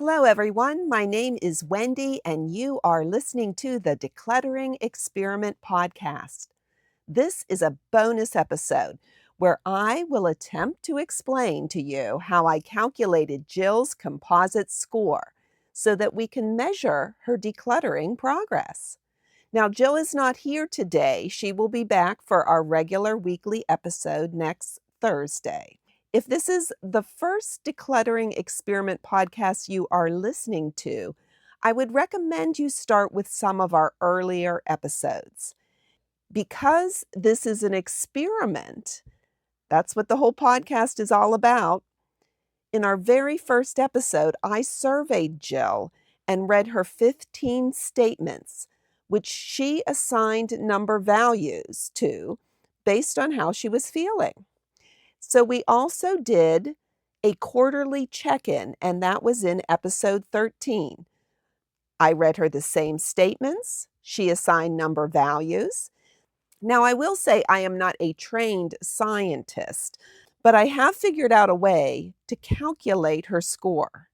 Hello, everyone. My name is Wendy, and you are listening to the Decluttering Experiment podcast. This is a bonus episode where I will attempt to explain to you how I calculated Jill's composite score so that we can measure her decluttering progress. Now, Jill is not here today. She will be back for our regular weekly episode next Thursday. If this is the first decluttering experiment podcast you are listening to, I would recommend you start with some of our earlier episodes. Because this is an experiment, that's what the whole podcast is all about. In our very first episode, I surveyed Jill and read her 15 statements, which she assigned number values to based on how she was feeling. So we also did a quarterly check-in, and that was in episode 13. I read her the same statements. She assigned number values. Now, I will say I am not a trained scientist, but I have figured out a way to calculate her score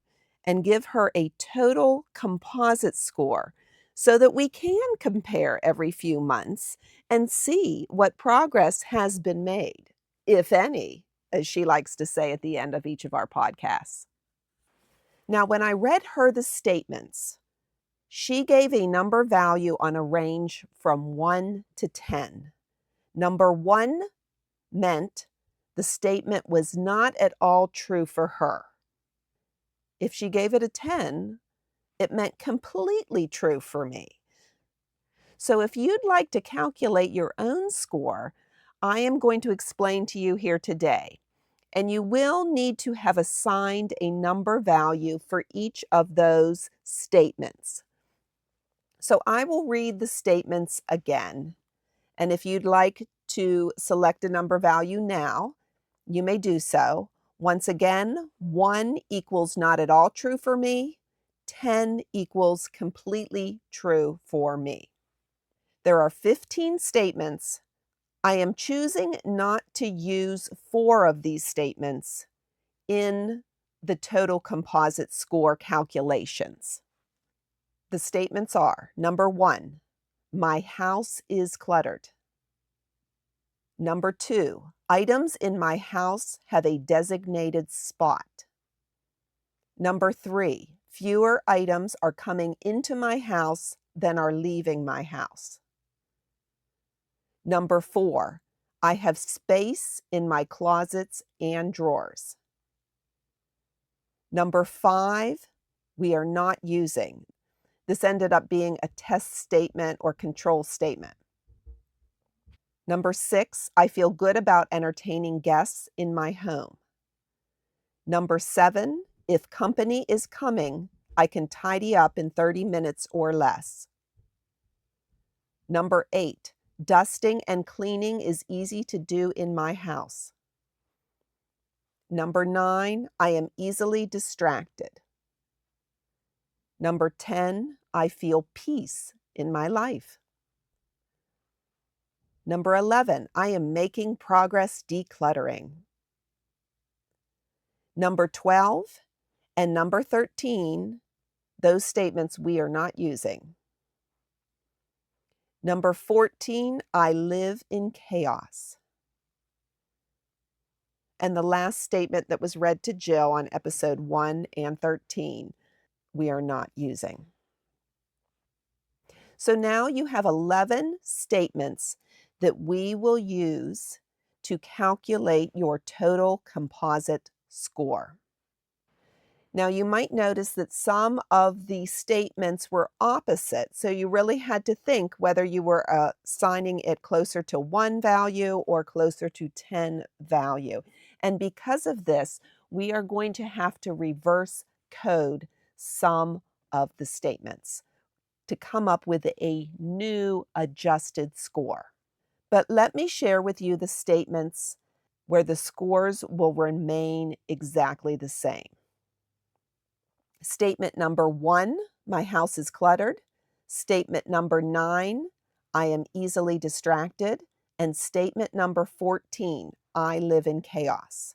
and give her a total composite score so that we can compare every few months and see what progress has been made, if any, as she likes to say at the end of each of our podcasts. Now, when I read her the statements, she gave a number value on a range from 1 to 10. Number 1 meant the statement was not at all true for her. If she gave it a 10, it meant completely true for me. So if you'd like to calculate your own score, I am going to explain to you here today. And you will need to have assigned a number value for each of those statements. So I will read the statements again. And if you'd like to select a number value now, you may do so. Once again, 1 equals not at all true for me. 10 equals completely true for me. There are 15 statements. I am choosing not to use 4 of these statements in the total composite score calculations. The statements are: number 1, my house is cluttered. Number 2, items in my house have a designated spot. Number 3, fewer items are coming into my house than are leaving my house. Number 4, I have space in my closets and drawers. Number 5, we are not using. This ended up being a test statement or control statement. Number 6, I feel good about entertaining guests in my home. Number 7, if company is coming, I can tidy up in 30 minutes or less. Number 8, dusting and cleaning is easy to do in my house. Number 9, I am easily distracted. Number 10, I feel peace in my life. Number 11, I am making progress decluttering. Number 12 and number 13, those statements we are not using. Number 14, I live in chaos. And the last statement that was read to Jill on episode 1 and 13, we are not using. So now you have 11 statements that we will use to calculate your total composite score. Now, you might notice that some of the statements were opposite, so you really had to think whether you were assigning it closer to 1 value or closer to 10 value. And because of this, we are going to have to reverse code some of the statements to come up with a new adjusted score. But let me share with you the statements where the scores will remain exactly the same. Statement number 1, my house is cluttered. Statement number 9, I am easily distracted. And statement number 14, I live in chaos.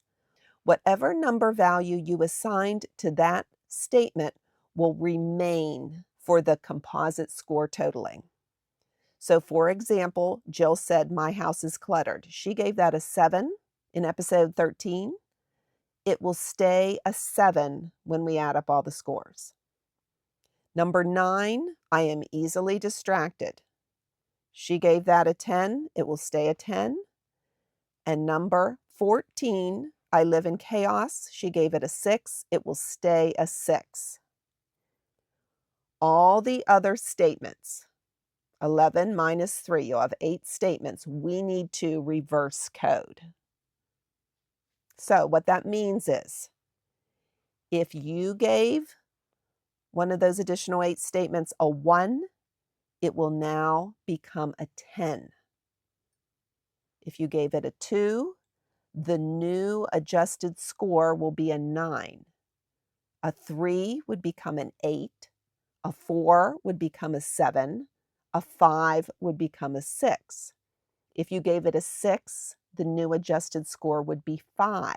Whatever number value you assigned to that statement will remain for the composite score totaling. So for example, Jill said, my house is cluttered. She gave that a 7 in episode 13. It will stay a 7 when we add up all the scores. Number 9, I am easily distracted. She gave that a 10. It will stay a 10. And number 14, I live in chaos. She gave it a 6. It will stay a 6. All the other statements, 11 minus 3, you'll have 8 statements. We need to reverse code. So what that means is, if you gave one of those additional 8 statements a 1, it will now become a 10. If you gave it a 2, the new adjusted score will be a 9. A 3 would become an 8. A 4 would become a 7. A 5 would become a 6. If you gave it a 6, the new adjusted score would be 5.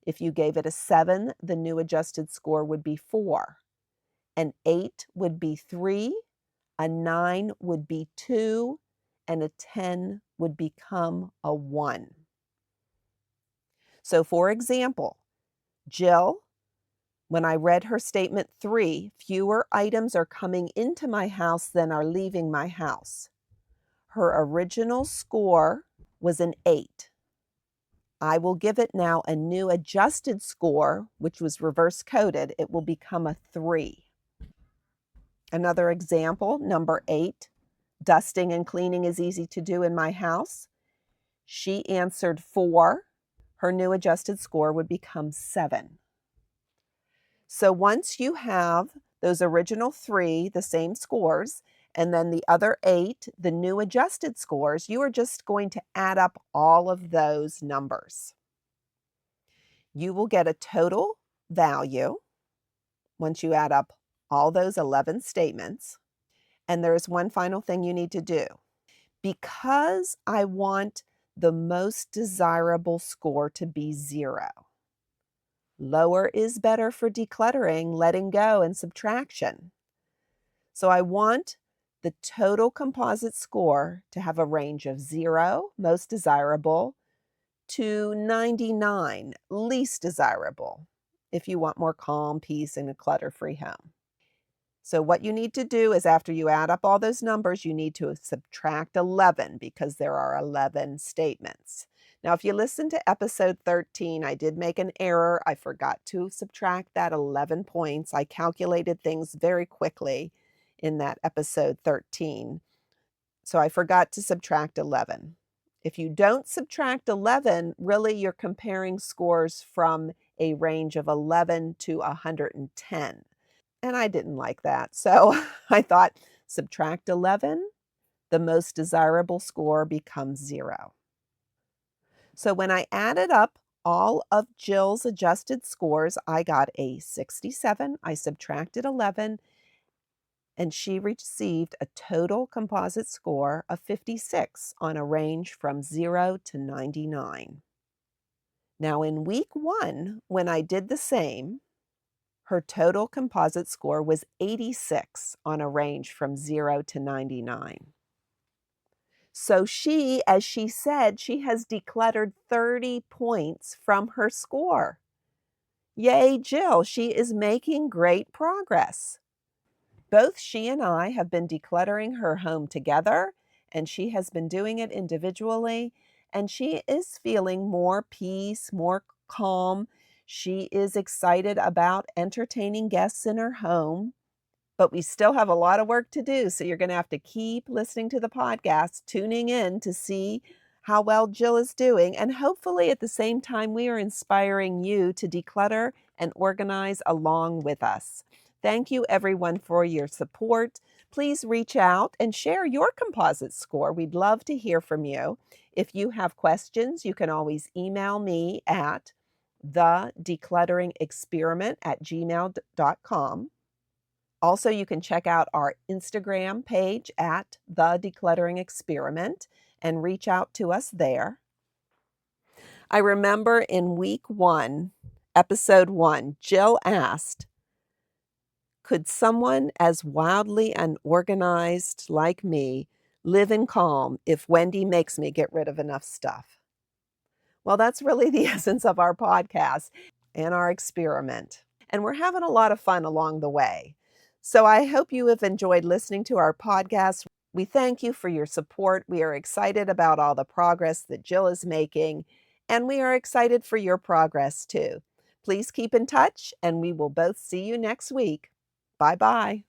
If you gave it a 7, the new adjusted score would be 4. An 8 would be 3. A 9 would be 2. And a 10 would become a 1. So for example, Jill, when I read her statement 3, fewer items are coming into my house than are leaving my house. Her original score was an 8. I will give it now a new adjusted score, which was reverse coded. It will become a 3. Another example, number 8, dusting and cleaning is easy to do in my house. She answered 4. Her new adjusted score would become 7. So once you have those original 3, the same scores, and then the other 8, the new adjusted scores, you are just going to add up all of those numbers. You will get a total value once you add up all those 11 statements. And there's one final thing you need to do. Because I want the most desirable score to be 0. Lower is better for decluttering, letting go, and subtraction. So I want the total composite score to have a range of 0, most desirable, to 99, least desirable, if you want more calm, peace, and a clutter-free home. So what you need to do is, after you add up all those numbers, you need to subtract 11 because there are 11 statements. Now, if you listen to episode 13, I did make an error. I forgot to subtract that 11 points. I calculated things very quickly in that episode 13. So I forgot to subtract 11. If you don't subtract 11, really you're comparing scores from a range of 11 to 110. And I didn't like that. So I thought, subtract 11, the most desirable score becomes 0. So when I added up all of Jill's adjusted scores, I got a 67. I subtracted 11, and she received a total composite score of 56 on a range from 0 to 99. Now in week 1, when I did the same, her total composite score was 86 on a range from 0 to 99. So she, as she said, she has decluttered 30 points from her score. Yay, Jill, she is making great progress. Both she and I have been decluttering her home together, and she has been doing it individually, and she is feeling more peace, more calm. She is excited about entertaining guests in her home, but we still have a lot of work to do. So you're going to have to keep listening to the podcast, tuning in to see how well Jill is doing. And hopefully at the same time, we are inspiring you to declutter and organize along with us. Thank you, everyone, for your support. Please reach out and share your composite score. We'd love to hear from you. If you have questions, you can always email me at thedeclutteringexperiment@gmail.com. Also, you can check out our Instagram page at The Decluttering Experiment and reach out to us there. I remember in week 1, episode 1, Jill asked, Could someone as wildly unorganized like me live in calm if Wendy makes me get rid of enough stuff? Well, that's really the essence of our podcast and our experiment. And we're having a lot of fun along the way. So I hope you have enjoyed listening to our podcast. We thank you for your support. We are excited about all the progress that Jill is making, and we are excited for your progress too. Please keep in touch, and we will both see you next week. Bye bye.